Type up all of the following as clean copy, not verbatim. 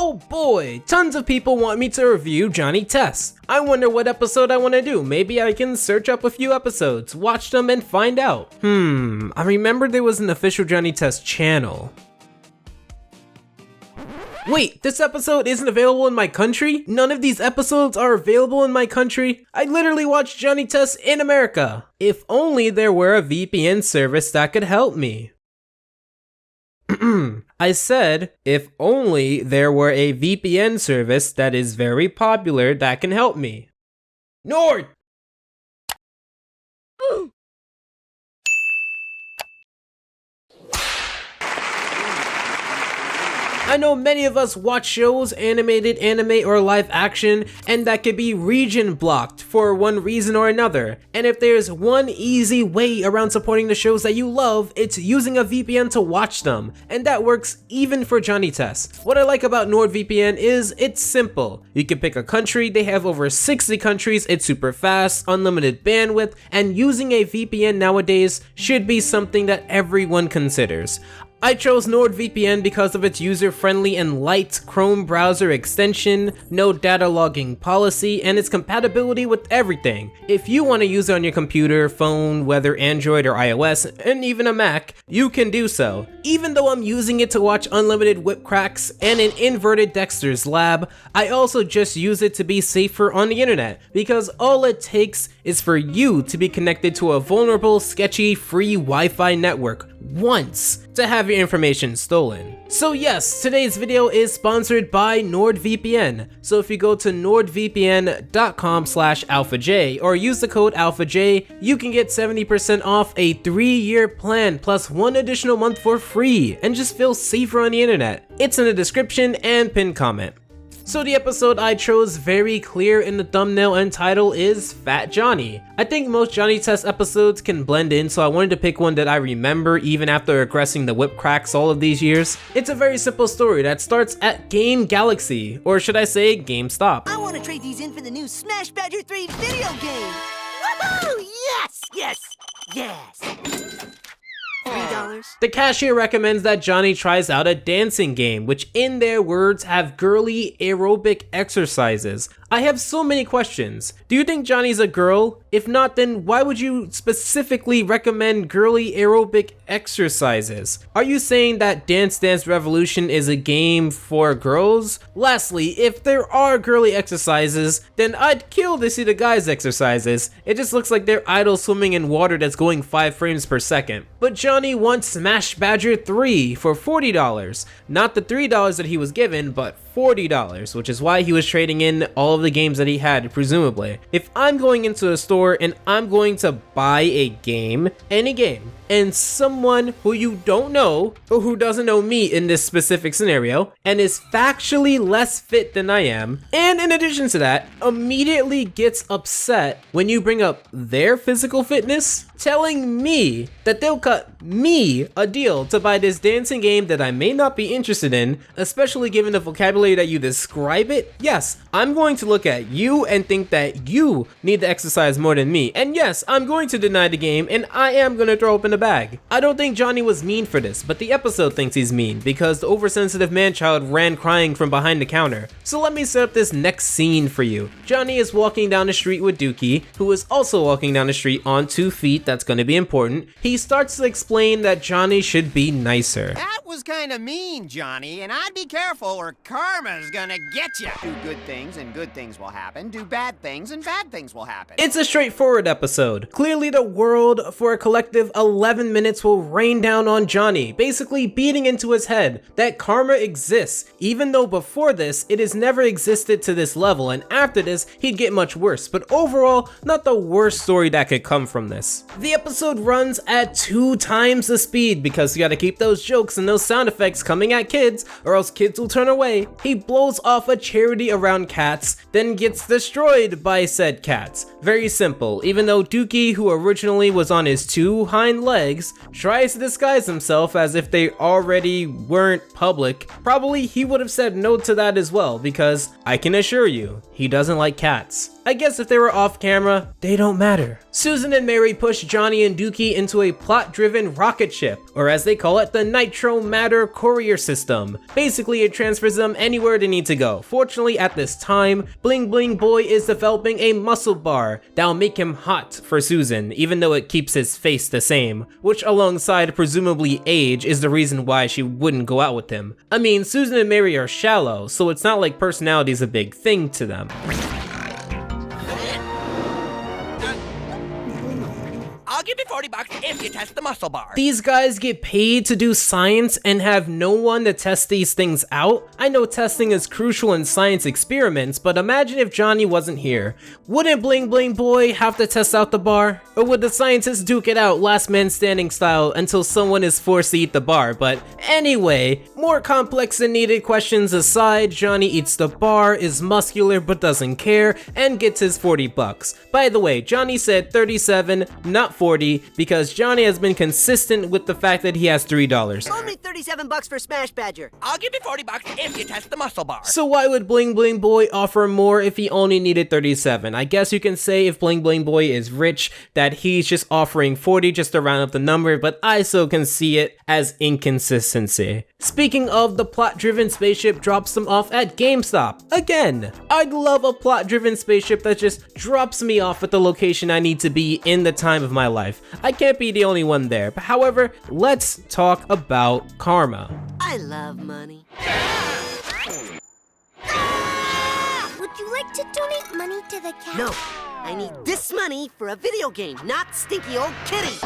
Oh boy, tons of people want me to review Johnny Test. I wonder what episode I want to do. Maybe I can search up a few episodes, watch them, and find out. I remember there was an official Johnny Test channel. Wait, this episode isn't available in my country? None of these episodes are available in my country? I literally watched Johnny Test in America. If only there were a VPN service that could help me. I said, if only there were a VPN service that is very popular that can help me. Nord! I know many of us watch shows, animated, anime, or live action, and that could be region blocked for one reason or another. And if there's one easy way around supporting the shows that you love, it's using a VPN to watch them. And that works even for Johnny Test. What I like about NordVPN is it's simple. You can pick a country, they have over 60 countries, it's super fast, unlimited bandwidth, and using a VPN nowadays should be something that everyone considers. I chose NordVPN because of its user-friendly and light Chrome browser extension, no data logging policy, and its compatibility with everything. If you want to use it on your computer, phone, whether Android or iOS, and even a Mac, you can do so. Even though I'm using it to watch unlimited whip cracks and an inverted Dexter's Lab, I also just use it to be safer on the internet, because all it takes is for you to be connected to a vulnerable, sketchy, free Wi-Fi network once to have your information stolen. So yes, today's video is sponsored by NordVPN. So if you go to nordvpn.com/alphaj or use the code alphaj, you can get 70% off a 3-year plan plus 1 additional month for free and just feel safer on the internet. It's in the description and pinned comment. So the episode I chose very clear in the thumbnail and title is Fat Johnny. I think most Johnny Test episodes can blend in, so I wanted to pick one that I remember even after regressing the whip cracks all of these years. It's a very simple story that starts at Game Galaxy, or should I say GameStop. I want to trade these in for the new Smash Badger 3 video game! Woohoo! Yes! Yes! Yes! $3. The cashier recommends that Johnny tries out a dancing game, which in their words have girly aerobic exercises. I have so many questions. Do you think Johnny's a girl? If not, then why would you specifically recommend girly aerobic exercises? Are you saying that Dance Dance Revolution is a game for girls? Lastly, if there are girly exercises, then I'd kill to see the guys' exercises. It just looks like they're idle swimming in water that's going 5 frames per second. But Johnny wants Smash Badger 3 for $40. Not the $3 that he was given, but $40, which is why he was trading in all of the games that he had, presumably. If I'm going into a store and I'm going to buy a game, any game, and someone who you don't know, or who doesn't know me in this specific scenario, and is factually less fit than I am, and in addition to that, immediately gets upset when you bring up their physical fitness, telling me that they'll cut me a deal to buy this dancing game that I may not be interested in, especially given the vocabulary that you describe it, yes, I'm going to look at you and think that you need to exercise more than me. And yes, I'm going to deny the game and I am going to throw up in the bag. I don't think Johnny was mean for this, but the episode thinks he's mean because the oversensitive man-child ran crying from behind the counter. So let me set up this next scene for you. Johnny is walking down the street with Dukey, who is also walking down the street on 2 feet. That's going to be important. He starts to explain that Johnny should be nicer. That was kind of mean, Johnny, and I'd be careful or karma's gonna get you. Do good things and good things will happen. Do bad things and bad things will happen. It's a straightforward episode. Clearly the world for a collective 11 minutes will rain down on Johnny, basically beating into his head that karma exists, even though before this it has never existed to this level, and after this he'd get much worse, but overall not the worst story that could come from this. The episode runs at 2 times the speed because you gotta keep those jokes and those sound effects coming at kids or else kids will turn away. He blows off a charity around cats, then gets destroyed by said cats. Very simple, even though Dukey, who originally was on his 2 hind legs, legs, tries to disguise himself as if they already weren't public, probably he would have said no to that as well, because I can assure you, he doesn't like cats. I guess if they were off camera, they don't matter. Susan and Mary push Johnny and Dukey into a plot-driven rocket ship, or as they call it, the Nitro Matter Courier System. Basically, it transfers them anywhere they need to go. Fortunately, at this time, Bling Bling Boy is developing a muscle bar that'll make him hot for Susan, even though it keeps his face the same, which alongside presumably age is the reason why she wouldn't go out with him. I mean, Susan and Mary are shallow, so it's not like personality is a big thing to them. I'll give you $40 if you test the muscle bar. These guys get paid to do science and have no one to test these things out? I know testing is crucial in science experiments, but imagine if Johnny wasn't here. Wouldn't Bling Bling Boy have to test out the bar? Or would the scientists duke it out last man standing style until someone is forced to eat the bar? But anyway, more complex than needed questions aside, Johnny eats the bar, is muscular but doesn't care, and gets his $40. By the way, Johnny said 37, not 40, because Johnny has been consistent with the fact that he has $3. Only $37 for Smash Badger. I'll give you $40 if you test the muscle bar. So why would Bling Bling Boy offer more if he only needed 37? I guess you can say if Bling Bling Boy is rich that he's just offering 40 just to round up the number, but I still can see it as inconsistency. Speaking of, the plot-driven spaceship drops them off at GameStop. Again, I'd love a plot-driven spaceship that just drops me off at the location I need to be in the time of my life. I can't be the only one there. But however, let's talk about karma. I love money. Would you like to donate money to the cat? No, I need this money for a video game, not stinky old kitty.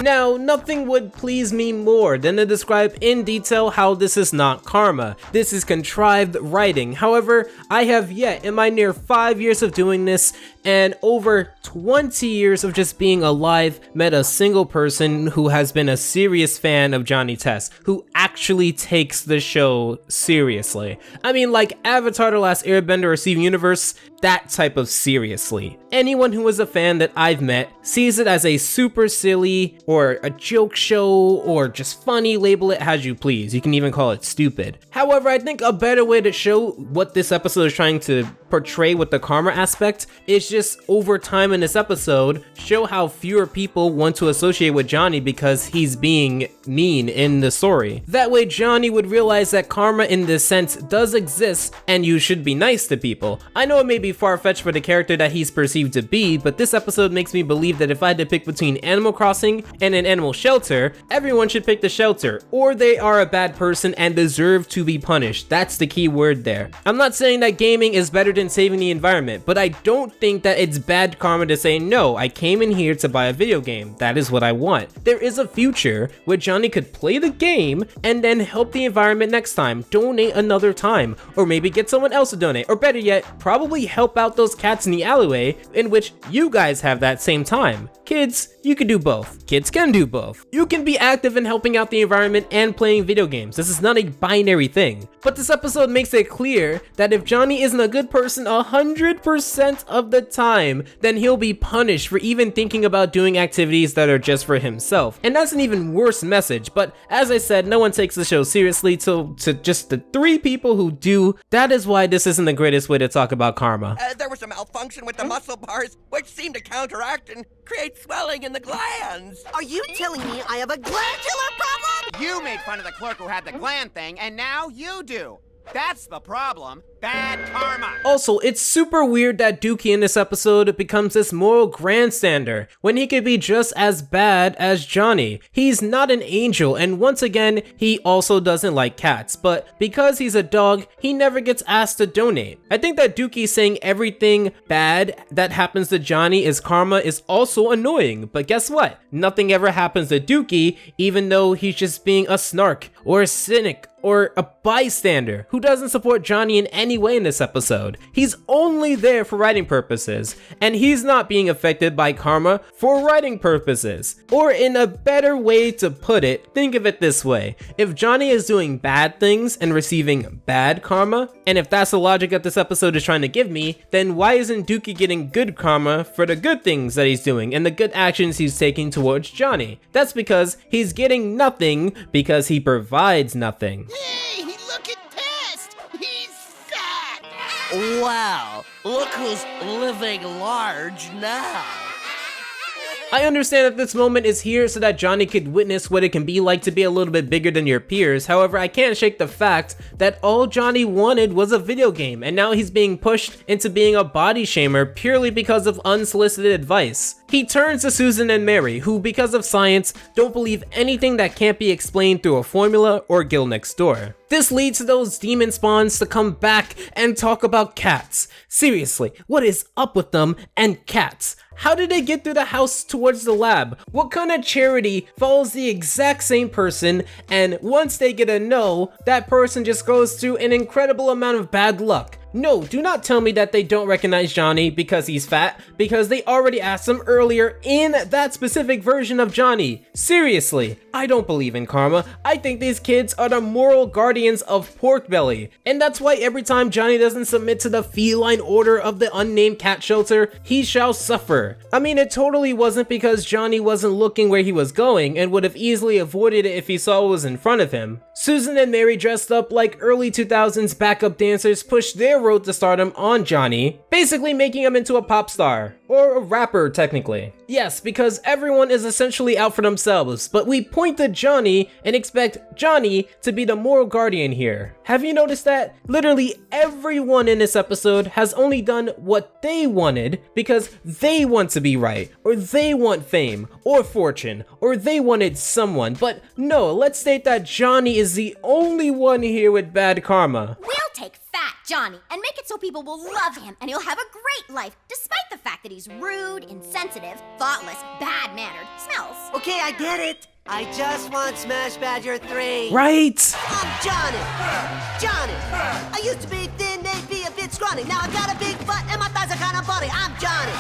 Now, nothing would please me more than to describe in detail how this is not karma. This is contrived writing. However, I have yet, in my near 5 years of doing this, and over 20 years of just being alive, met a single person who has been a serious fan of Johnny Test, who actually takes the show seriously. I mean, like Avatar: The Last Airbender or Steven Universe, that type of seriously. Anyone who is a fan that I've met sees it as a super silly or a joke show or just funny, label it as you please. You can even call it stupid. However, I think a better way to show what this episode is trying to portray with the karma aspect is just over time in this episode, show how fewer people want to associate with Johnny because he's being mean in the story. That way Johnny would realize that karma in this sense does exist and you should be nice to people. I know it may be far-fetched for the character that he's perceived to be, but this episode makes me believe that if I had to pick between Animal Crossing and an animal shelter, everyone should pick the shelter, or they are a bad person and deserve to be punished. That's the key word there. I'm not saying that gaming is better than saving the environment, but I don't think that it's bad karma to say, no, I came in here to buy a video game. That is what I want. There is a future where Johnny could play the game and then help the environment next time, donate another time, or maybe get someone else to donate, or better yet, probably help out those cats in the alleyway in which you guys have that same time. Kids, you can do both. Kids can do both. You can be active in helping out the environment and playing video games. This is not a binary thing. But this episode makes it clear that if Johnny isn't a good person 100% of the time, then he'll be punished for even thinking about doing activities that are just for himself. And that's an even worse message, but as I said, no one takes the show seriously to just the 3 people who do. That is why this isn't the greatest way to talk about karma. There was a malfunction with the muscle bars, which seemed to counteract and create swelling in the glands. Are you telling me I have a glandular problem? You made fun of the clerk who had the gland thing, and now you do. That's the problem. Bad karma. Also, it's super weird that Dukey in this episode becomes this moral grandstander when he could be just as bad as Johnny. He's not an angel, and once again, he also doesn't like cats, but because he's a dog, he never gets asked to donate. I think that Dukey saying everything bad that happens to Johnny is karma is also annoying, but guess what? Nothing ever happens to Dukey, even though he's just being a snark or a cynic or a bystander who doesn't support Johnny in any way in this episode. He's only there for writing purposes, and he's not being affected by karma for writing purposes. Or in a better way to put it, think of it this way. If Johnny is doing bad things and receiving bad karma, and if that's the logic that this episode is trying to give me, then why isn't Dukey getting good karma for the good things that he's doing and the good actions he's taking towards Johnny? That's because he's getting nothing because he provides nothing. Hey, look at Test! He's fat! Wow, look who's living large now. I understand that this moment is here so that Johnny could witness what it can be like to be a little bit bigger than your peers. However, I can't shake the fact that all Johnny wanted was a video game, and now he's being pushed into being a body shamer purely because of unsolicited advice. He turns to Susan and Mary, who because of science don't believe anything that can't be explained through a formula or Gil next door. This leads to those demon spawns to come back and talk about cats. Seriously, what is up with them and cats? How did they get through the house towards the lab? What kind of charity follows the exact same person, and once they get a no, that person just goes through an incredible amount of bad luck? No, do not tell me that they don't recognize Johnny because he's fat, because they already asked him earlier in that specific version of Johnny. Seriously, I don't believe in karma. I think these kids are the moral guardians of pork belly, and that's why every time Johnny doesn't submit to the feline order of the unnamed cat shelter, he shall suffer. I mean, it totally wasn't because Johnny wasn't looking where he was going and would have easily avoided it if he saw what was in front of him. Susan and Mary, dressed up like early 2000s backup dancers, pushed their road to stardom on Johnny, basically making him into a pop star, or a rapper technically. Yes, because everyone is essentially out for themselves, but we point to Johnny and expect Johnny to be the moral guardian here. Have you noticed that? Literally everyone in this episode has only done what they wanted because they want to be right, or they want fame, or fortune, or they wanted someone, but no, let's state that Johnny is the only one here with bad karma. We'll take Fat Johnny and make it so people will love him and he'll have a great life, despite the fact that he's rude, insensitive, thoughtless, bad-mannered, smells. Okay, I get it. I just want Smash Badger 3. Right? I'm Johnny. Johnny. I used to be thin, maybe a bit scrawny. Now I got a big butt and my thighs are kind of funny. I'm Johnny.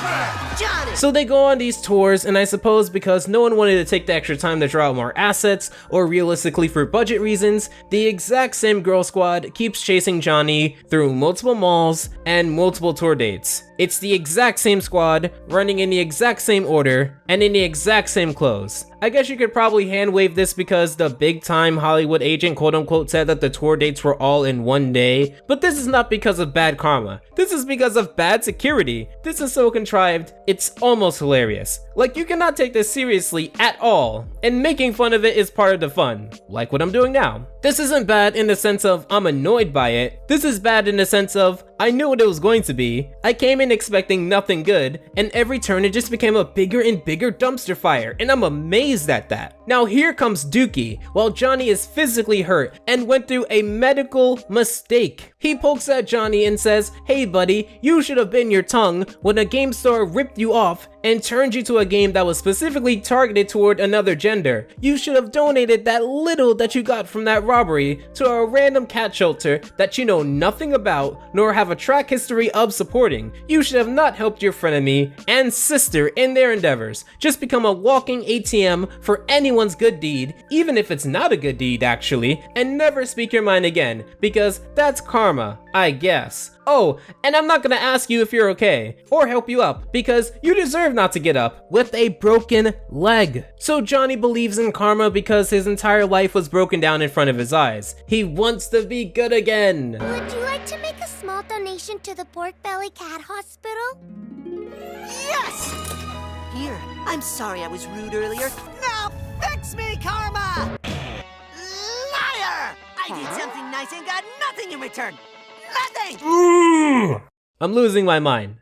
Johnny. So they go on these tours, and I suppose because no one wanted to take the extra time to draw out more assets, or realistically for budget reasons, the exact same girl squad keeps chasing Johnny through multiple malls and multiple tour dates. It's the exact same squad, running in the exact same order, and in the exact same clothes. I guess you could probably hand wave this because the big time Hollywood agent quote unquote said that the tour dates were all in one day, but this is not because of bad karma. This is because of bad security. This is so contrived, it's almost hilarious. Like, you cannot take this seriously at all, and making fun of it is part of the fun, like what I'm doing now. This isn't bad in the sense of I'm annoyed by it. This is bad in the sense of I knew what it was going to be. I came in expecting nothing good, and every turn it just became a bigger and bigger dumpster fire, and I'm amazed at that. Now here comes Dukey, while Johnny is physically hurt and went through a medical mistake. He pokes at Johnny and says, "Hey buddy, you should have bitten your tongue when a game store ripped you off and turned you to a game that was specifically targeted toward another gender. You should have donated that little that you got from that robbery to a random cat shelter that you know nothing about nor have a track history of supporting. You should have not helped your frenemy and sister in their endeavors. Just become a walking ATM for anyone's good deed, even if it's not a good deed actually, and never speak your mind again, because that's karma, I guess. Oh, and I'm not gonna ask you if you're okay, or help you up, because you deserve not to get up with a broken leg." So Johnny believes in karma because his entire life was broken down in front of his eyes. He wants to be good again. Would you like to make a small donation to the Pork Belly Cat Hospital? Yes! Here, I'm sorry I was rude earlier. Now fix me, Karma! Liar! I did something nice and got nothing in return. Nothing! I'm losing my mind.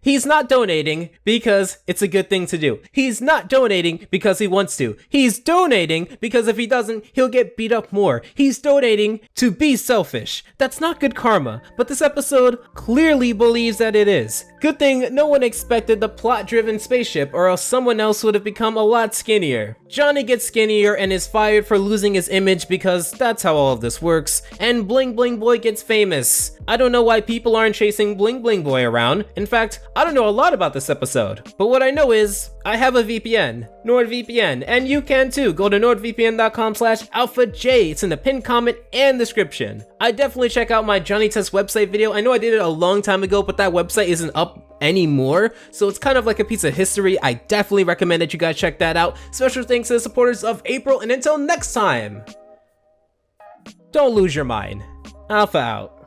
He's not donating because it's a good thing to do. He's not donating because he wants to. He's donating because if he doesn't, he'll get beat up more. He's donating to be selfish. That's not good karma, but this episode clearly believes that it is. Good thing no one expected the plot-driven spaceship, or else someone else would have become a lot skinnier. Johnny gets skinnier and is fired for losing his image because that's how all of this works, and Bling Bling Boy gets famous. I don't know why people aren't chasing Bling Bling Boy around. In fact, I don't know a lot about this episode, but what I know is I have a VPN, NordVPN, and you can too. Go to nordvpn.com/alphaj. It's in the pinned comment and description. I definitely check out my Johnny Test website video. I know I did it a long time ago, but that website isn't up anymore, so it's kind of like a piece of history. I definitely recommend that you guys check that out. Special thanks to the supporters of April, and until next time, don't lose your mind. Alpha out.